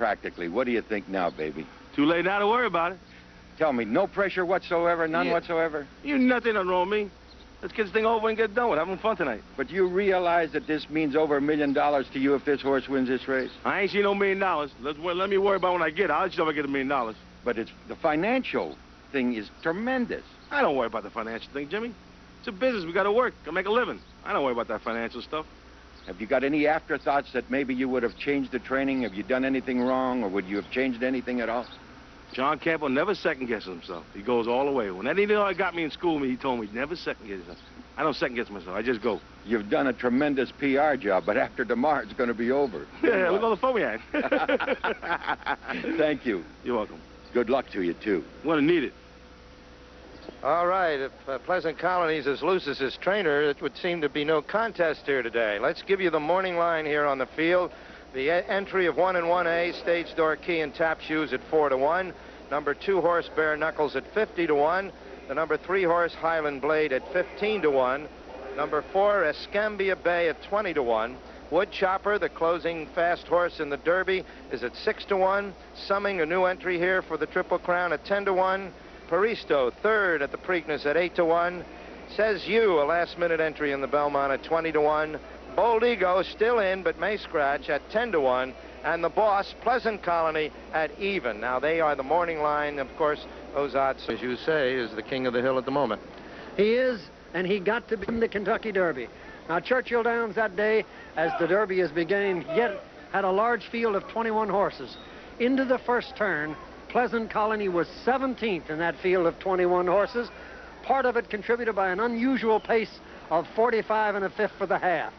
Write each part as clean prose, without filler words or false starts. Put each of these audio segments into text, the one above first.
practically. What do you think now, baby? Too late now to worry about it. Tell me, no pressure whatsoever, none whatsoever? You nothing wrong with me. Let's get this thing over and get done with having fun tonight. But you realize that this means over $1 million to you if this horse wins this race? I ain't seen no $1 million. Let me worry about when I get it. I'll just never get $1 million. But it's the financial thing is tremendous. I don't worry about the financial thing, Jimmy. It's a business. We got to work. Got to make a living. I don't worry about that financial stuff. Have you got any afterthoughts that maybe you would have changed the training? Have you done anything wrong, or would you have changed anything at all? John Campo never second-guesses himself. He goes all the way. When anything that got me in school, he told me never second-guess yourself. I don't second-guess myself. I just go. You've done a tremendous PR job, but after tomorrow, it's going to be over. Yeah, look all the fun we had. Thank you. You're welcome. Good luck to you, too. We're going to need it. All right, if Pleasant Colony's as loose as his trainer, it would seem to be no contest here today. Let's give you the morning line here on the field. The entry of 1 and 1A, Stage Door Key and Tap Shoes at 4-1. Number 2 horse, Bare Knuckles at 50-1. The number 3 horse, Highland Blade at 15-1. Number 4, ESCAMBIA Bay at 20-1. Woodchopper, the closing fast horse in the Derby, is at 6-1. Summing, a new entry here for the Triple Crown at 10-1. Paristo, third at the Preakness at 8-1. Says You, a last-minute entry in the Belmont at 20-1. Bold Ego still in, but may scratch at 10-1. And the Boss, Pleasant Colony, at even. Now, they are the morning line. Of course, those odds, as you say, is the king of the hill at the moment. He is, and he got to be in the Kentucky Derby. Now, Churchill Downs that day, as the Derby is beginning, yet had a large field of 21 horses. Into the first turn, Pleasant Colony was 17th in that field of 21 horses. Part of it contributed by an unusual pace of 45 1/5 for the half.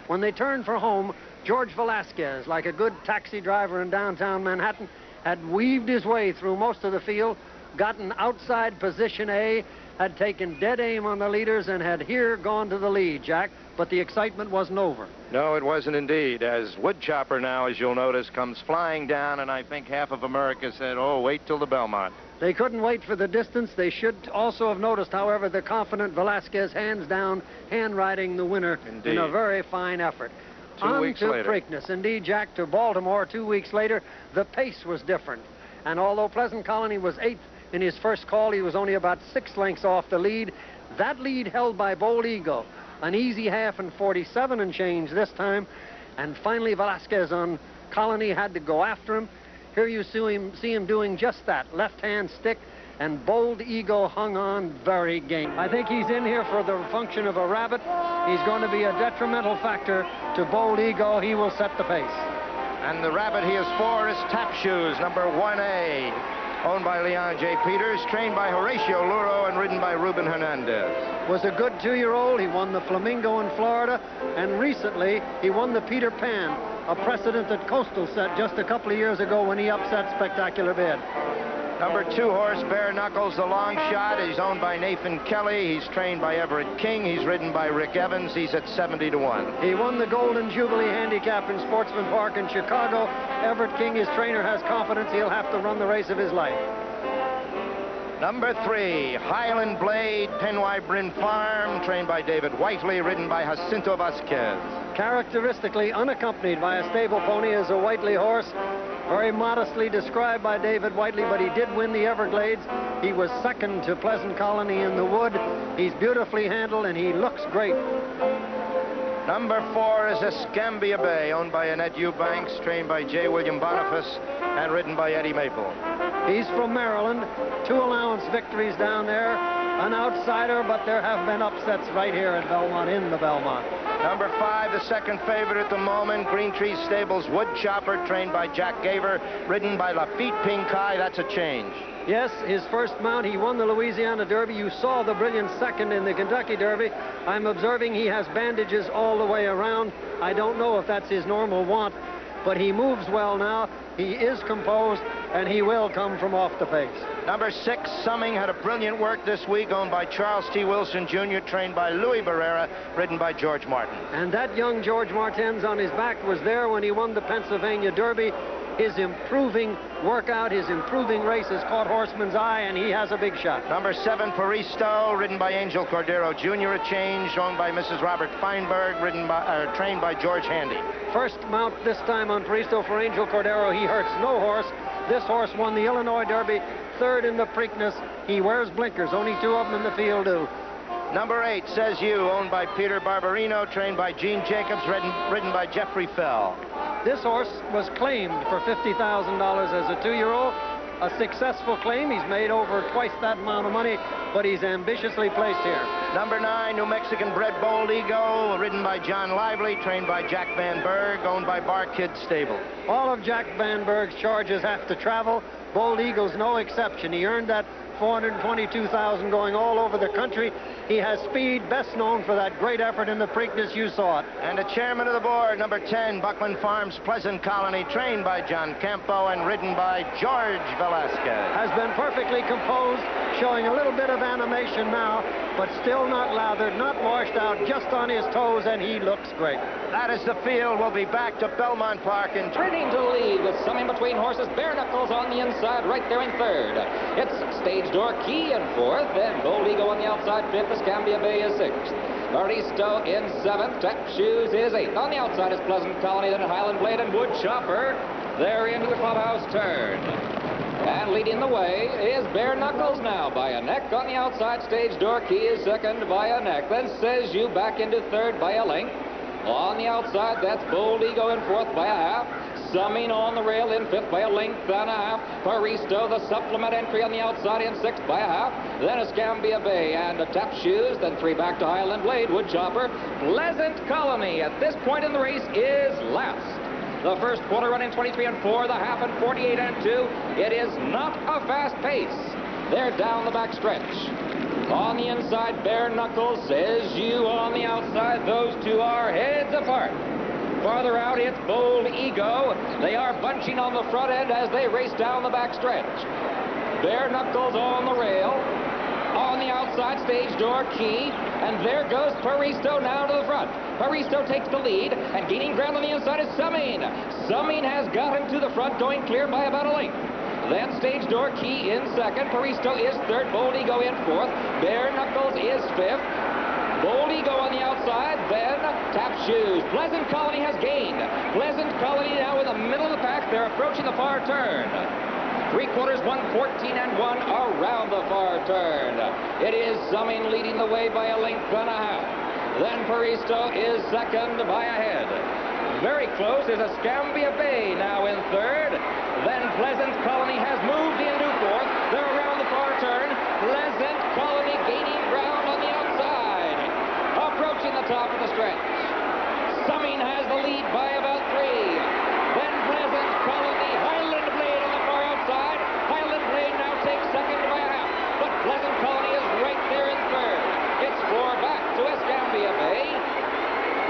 When they turned for home, Jorge Velasquez, like a good taxi driver in downtown Manhattan, had weaved his way through most of the field, gotten outside position A, had taken dead aim on the leaders, and had here gone to the lead, Jack. But the excitement wasn't over. No, it wasn't indeed, as Woodchopper now, as you'll notice, comes flying down, and I think half of America said, oh, wait till the Belmont. They couldn't wait for the distance. They should also have noticed, however, the confident Velasquez hands down, handwriting the winner. Indeed. In a very fine effort. 2 weeks later. On to Preakness. Indeed, Jack, to Baltimore 2 weeks later, the pace was different. And although Pleasant Colony was 8th in his first call, he was only about 6 lengths off the lead. That lead held by Bold Ego. An easy half and 47 and change this time. And finally, Velasquez on Colony had to go after him. Here you see him doing just that. Left-hand stick, and Bold Ego hung on very game. I think he's in here for the function of a rabbit. He's going to be a detrimental factor to Bold Ego. He will set the pace. And the rabbit he is for is Tap Shoes, number 1A, owned by Leon J. Peters, trained by Horatio Luro, and ridden by Ruben Hernandez. Was a good 2-year-old. He won the Flamingo in Florida, and recently he won the Peter Pan, a precedent that Coastal set just a couple of years ago when he upset Spectacular Bid. Number 2 horse, Bare Knuckles, the long shot. He's owned by Nathan Kelly. He's trained by Everett King. He's ridden by Rick Evans. He's at 70-1. He won the Golden Jubilee Handicap in Sportsman Park in Chicago. Everett King, his trainer, has confidence he'll have to run the race of his life. Number 3, Highland Blade, Penwy Bryn Farm, trained by David Whiteley, ridden by Jacinto Vasquez. Characteristically unaccompanied by a stable pony is a Whiteley horse. Very modestly described by David Whiteley, but he did win the Everglades. He was second to Pleasant Colony in the Wood. He's beautifully handled, and he looks great. Number 4 is ESCAMBIA Bay, owned by Annette Eubanks, trained by J. William Boniface, and ridden by Eddie Maple. He's from Maryland. 2 allowance victories down there. An outsider, but there have been upsets right here at Belmont, in the Belmont. Number 5, the second favorite at the moment, Green Tree Stables, Woodchopper, trained by Jack Gaver, ridden by Lafitte Pinkai. That's a change. Yes, his first mount, he won the Louisiana Derby. You saw the brilliant second in the Kentucky Derby. I'm observing he has bandages all the way around. I don't know if that's his normal want, but he moves well now. He is composed, and he will come from off the pace. Number 6, Summing, had a brilliant work this week, owned by Charles T. Wilson Jr., trained by Louis Barrera, ridden by George Martin. And that young George Martin's on his back was there when he won the Pennsylvania Derby. his improving workout, his improving race has caught Horseman's eye, and he has a big shot. Number 7, Paristo, ridden by Angel Cordero Jr. A change, owned by Mrs. Robert Feinberg, trained by George Handy. First mount this time on Paristo for Angel Cordero. He hurts no horse. This horse won the Illinois Derby, 3rd in the Preakness. He wears blinkers. Only 2 of them in the field do. Number 8, Says You, owned by Peter Barberino, trained by Gene Jacobs, ridden by Jeffrey Fell. This horse was claimed for $50,000 as a 2-year-old. A successful claim. He's made over twice that amount of money, but he's ambitiously placed here. Number 9, New Mexican bred Bold Ego, ridden by John Lively, trained by Jack Van Berg, owned by Bar Kid Stable. All of Jack Van Berg's charges have to travel. Bold Eagle's no exception. He earned that $422,000 going all over the country. He has speed, best known for that great effort in the Preakness. You saw it. And the chairman of the board, number 10, Buckland Farms Pleasant Colony, trained by John Campo and ridden by Jorge Velasquez. Has been perfectly composed, showing a little bit of animation now, but still not lathered, not washed out, just on his toes, and he looks great. That is the field. We'll be back to Belmont Park in Turning to lead with some in between horses. Bare Knuckles on the inside, right there in 3rd. It's Stage Door Key in 4th, then Bold Ego on the outside 5th. ESCAMBIA Bay is 6th. Paristo in 7th. Tap Shoes is 8th. On the outside is Pleasant Colony, then Highland Blade and Woodchopper. They're into the clubhouse turn. And leading the way is Bare Knuckles now by a neck. On the outside, Stage Door Key is 2nd by a neck. Then Says You back into 3rd by a length. On the outside, that's Bold Ego in 4th by a half. Summing on the rail in 5th by a length and a half. Paristo, the supplement entry on the outside in 6th by a half. Then ESCAMBIA Bay and a Tap Shoes. Then 3 back to Highland Blade, Woodchopper. Pleasant Colony at this point in the race is last. The first quarter running 23 and 4, the half and 48 and 2. It is not a fast pace. They're down the back stretch. On the inside, Bare Knuckles, Says You on the outside. Those two are heads apart. Farther out, it's Bold Ego. They are bunching on the front end as they race down the back stretch. Bare Knuckles on the rail. On the outside, Stage Door Key. And there goes Paristo now to the front. Paristo takes the lead, and gaining ground on the inside is Summing. Summing has got him to the front, going clear by about a length. Then Stage Door Key in 2nd. Paristo is 3rd. Bold Ego in 4th. Bare Knuckles is 5th. Bold Ego on the outside, then Tap Shoes. Pleasant Colony has gained. Pleasant Colony now in the middle of the pack. They're approaching the far turn. 3/4, 1:14 and 1 around the far turn. It is Summing leading the way by a length and a half. Then Paristo is 2nd by a head. Very close is ESCAMBIA Bay now in 3rd. Then Pleasant Colony has moved into 4th. They're around the far turn. Pleasant Colony gaining ground on the outside. Approaching the top of the stretch. Summing has the lead by about 3. Then Pleasant Colony, Highland Blade on the far outside. Highland Blade now takes 2nd by a half. But Pleasant Colony is right there in 3rd. It's 4 back to ESCAMBIA Bay.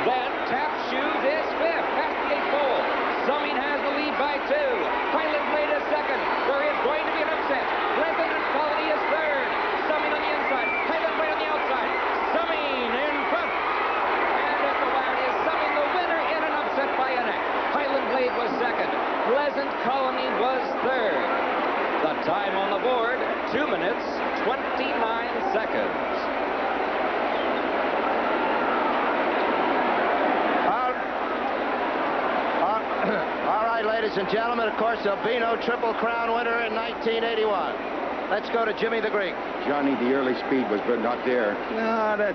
Then Tap Shoes is 5th, past the 8th pole. Summing has the lead by 2. Highland Blade is 2nd. There is going to be an upset. Pleasant Colony is 3rd. Summing on the inside. Highland Blade on the outside. Summing in front. And at the wire is Summing the winner in an upset by a neck. Highland Blade was 2nd. Pleasant Colony was 3rd. The time on the board, 2 minutes, 29 seconds. Ladies and gentlemen, of course, there'll be no Triple Crown winner in 1981. Let's go to Jimmy the Greek. Johnny, the early speed was but not there. No,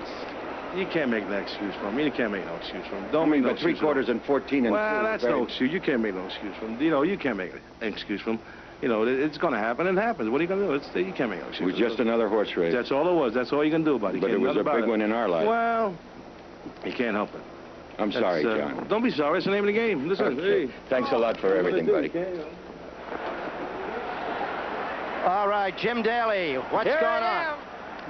you can't make that excuse for him. You can't make no excuse for him. Don't make no but excuse. 3/4 and 14 and 2. Well, that's no excuse. You can't make no excuse for him. You know, you can't make an excuse for him. You know, it's going to happen. It happens. What are you going to do? You can't make no excuse. It was just another horse race. That's all it was. That's all you can do, buddy. But it was a big one in our life. Well, you can't help it. I'm sorry, John. Don't be sorry. It's the name of the game. Listen, okay. Hey. Thanks a lot for everything, buddy. All right, Jim Daly, what's going on?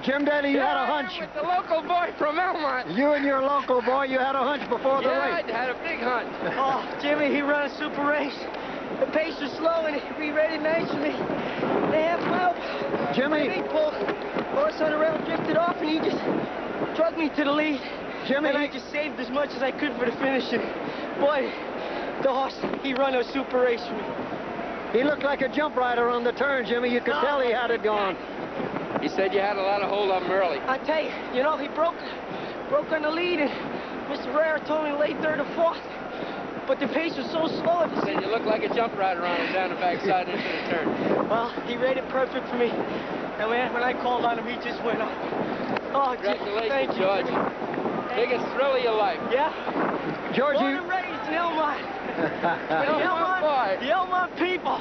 Jim Daly, you had a hunch. With the local boy from Belmont. You and your local boy, you had a hunch before the race. I had a big hunch. Oh, Jimmy, he ran a super race. The pace was slow, and he ran it nicely. The half mile. Jimmy. Big pull. Horse on the rail drifted off, and he just drug me to the lead. Jimmy. And I just saved as much as I could for the finish. And boy, The horse, he run a super race for me. He looked like a jump rider on the turn, Jimmy. You could tell he had it going. He said you had a lot of hold on him early. I tell you, he broke on the lead, and Mr. Rare told me late third or fourth. But the pace was so slow. He said you looked like a jump rider on him down the backside into the turn. Well, he rated perfect for me. And when I called on him, he just went up. Oh, Congratulations, thank you, George. Biggest thrill of your life. Yeah? George, Born and raised in Elmont. The Elmont people.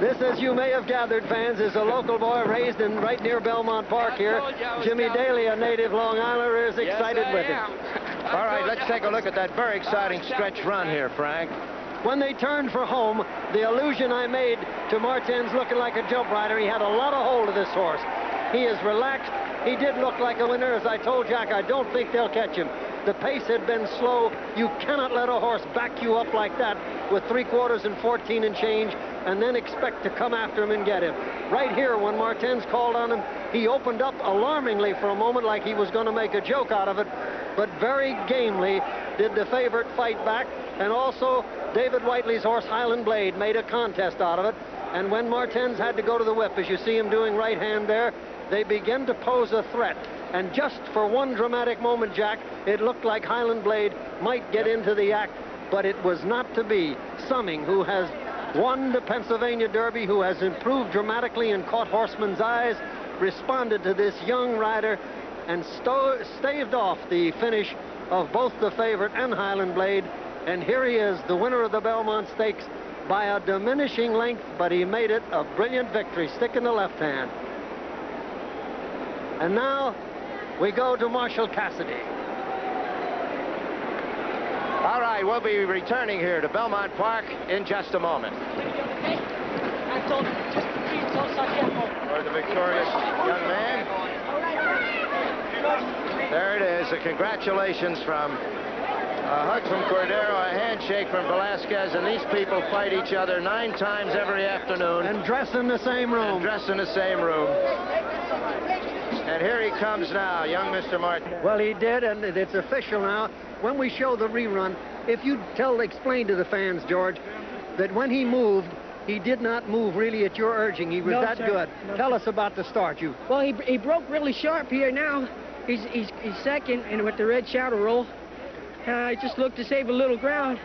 This, as you may have gathered, fans, is a local boy raised in right near Belmont Park here. Jimmy Daly, a native Long Islander, is excited with him. All right, let's take a look at that very exciting stretch run here, Frank. When they turned for home, the allusion I made to Martins looking like a jump rider, he had a lot of hold of this horse. He is relaxed. He did look like a winner. As I told Jack, I don't think they'll catch him. The pace had been slow. You cannot let a horse back you up like that with 3/4 and 14 and change and then expect to come after him and get him. Right here, when Martins called on him, he opened up alarmingly for a moment like he was going to make a joke out of it, but very gamely did the favorite fight back, and also David Whiteley's horse Highland Blade made a contest out of it, and when Martins had to go to the whip, as you see him doing right hand there, they began to pose a threat. And just for one dramatic moment, Jack, it looked like Highland Blade might get into the act, but it was not to be. Summing, who has won the Pennsylvania Derby, who has improved dramatically and caught horsemen's eyes, responded to this young rider and staved off the finish of both the favorite and Highland Blade. And here he is, the winner of the Belmont Stakes by a diminishing length, but he made it a brilliant victory. Stick in the left hand. And now we go to Marshall Cassidy. All right, we'll be returning here to Belmont Park in just a moment. I told him, just please tell Campo. For the victorious young man. There it is, a congratulations from a hug from Cordero, a handshake from Velasquez, and these people fight each other 9 times every afternoon. And dress in the same room. And dress in the same room. And here he comes now, young Mr. Martin. Well, he did, and it's official now. When we show the rerun, if you explain to the fans, George, that when he moved, he did not move really at your urging. He was that good. Tell us about the start, you. Well, he broke really sharp here now. He's second, and with the red shadow roll, I just looked to save a little ground.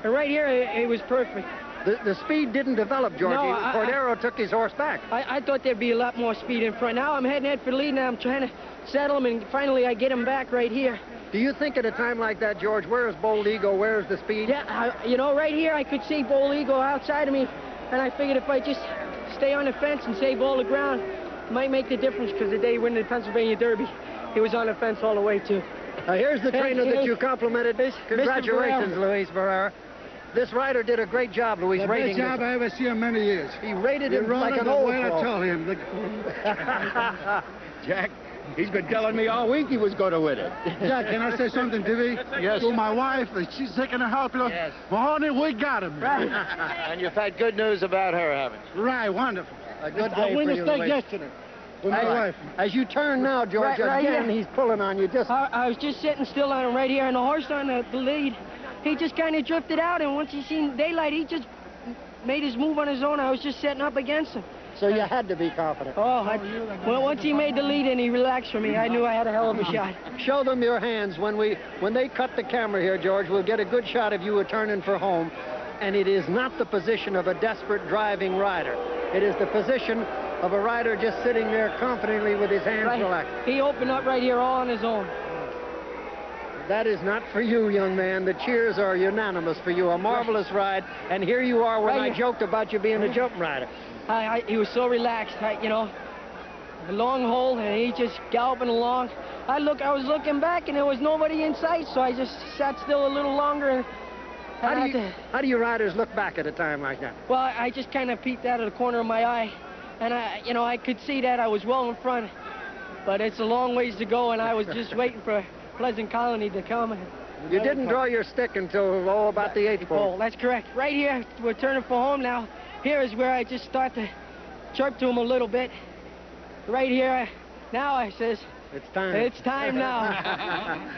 And right here, it was perfect. The speed didn't develop, George. No, Cordero took his horse back. I thought there'd be a lot more speed in front. Now I'm heading for the lead, and I'm trying to settle him, and finally I get him back right here. Do you think at a time like that, George, where is Bold Eagle? Where is the speed? Yeah, right here I could see Bold Eagle outside of me, and I figured if I just stay on the fence and save all the ground, it might make the difference, because the day he won the Pennsylvania Derby, he was on the fence all the way, too. Here's the trainer that you complimented. Congratulations, Luis Barrera. This rider did a great job, Luis. The best job I ever seen in many years. He rated him like an old pro. I told him. Jack, he's been telling me all week he was going to win it. Jack, can I say something to me? Yes. To my wife, she's sick in the hospital. Yes. Mahoney, we got him. Right. And you've had good news about her, haven't you? Right, wonderful. A good day I won for the you, stake Luis. yesterday with my wife. As you turn now, George, Right again, here. he's pulling on you. I was just sitting still on him right here, and the horse on the lead, he just kind of drifted out, and once he seen daylight, he just made his move on his own. I was just setting up against him. So you had to be confident. Well, once he made the lead and he relaxed for me, I knew I had a hell of a shot. Show them your hands. When they cut the camera here, George, we'll get a good shot of you returning for home. And it is not the position of a desperate driving rider. It is the position of a rider just sitting there confidently with his hands relaxed. He opened up right here all on his own. That is not for you, young man. The cheers are unanimous for you. A marvelous ride. And here you are when I joked about you being a jump rider. He was so relaxed, a long hole, and he just galloping along. I was looking back, and there was nobody in sight, so I just sat still a little longer. And how do you riders look back at a time like that? Well, I just kind of peeked out of the corner of my eye, and I could see that I was well in front, but it's a long ways to go, and I was just waiting for Pleasant Colony to come. You didn't draw your stick until about the 8th pole. That's correct. Right here, we're turning for home now. Here is where I just start to chirp to him a little bit. Right here, now I says, it's time. It's time now.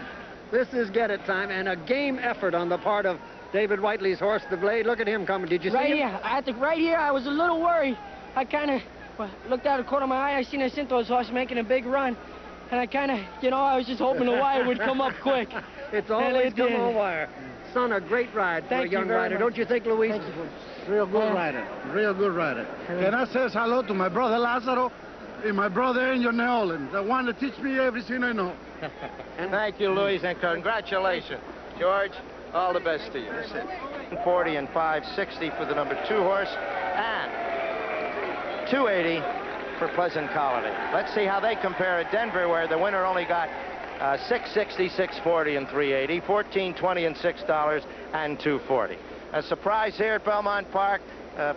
This is get it time, and a game effort on the part of David Whiteley's horse, the Blade. Look at him coming. Did you see him? Right here, I was a little worried. I kind of looked out of the corner of my eye. I seen Jacinto's horse making a big run. And I kind of, I was just hoping the wire would come up quick. It's always come on wire. Son, a great ride for a young rider. Don't you think, Luis? Real good rider. Real good rider. Can I say hello to my brother Lazaro and my brother Angel Neolin, the one that teach me everything I know. And thank you, Luis, and congratulations. George, all the best to you. 40 and 560 for the number 2 horse, and 280 for Pleasant Colony. Let's see how they compare at Denver, where the winner only got 660, 640, and 380, 1420 and $6 and 240. A surprise here at Belmont Park.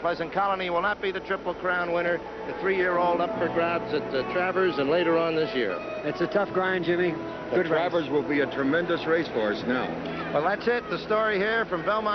Pleasant Colony will not be the Triple Crown winner. The 3-year-old up for grabs at Travers and later on this year. It's a tough grind, Jimmy. Good Travers will be a tremendous racehorse now. Well, that's it. The story here from Belmont.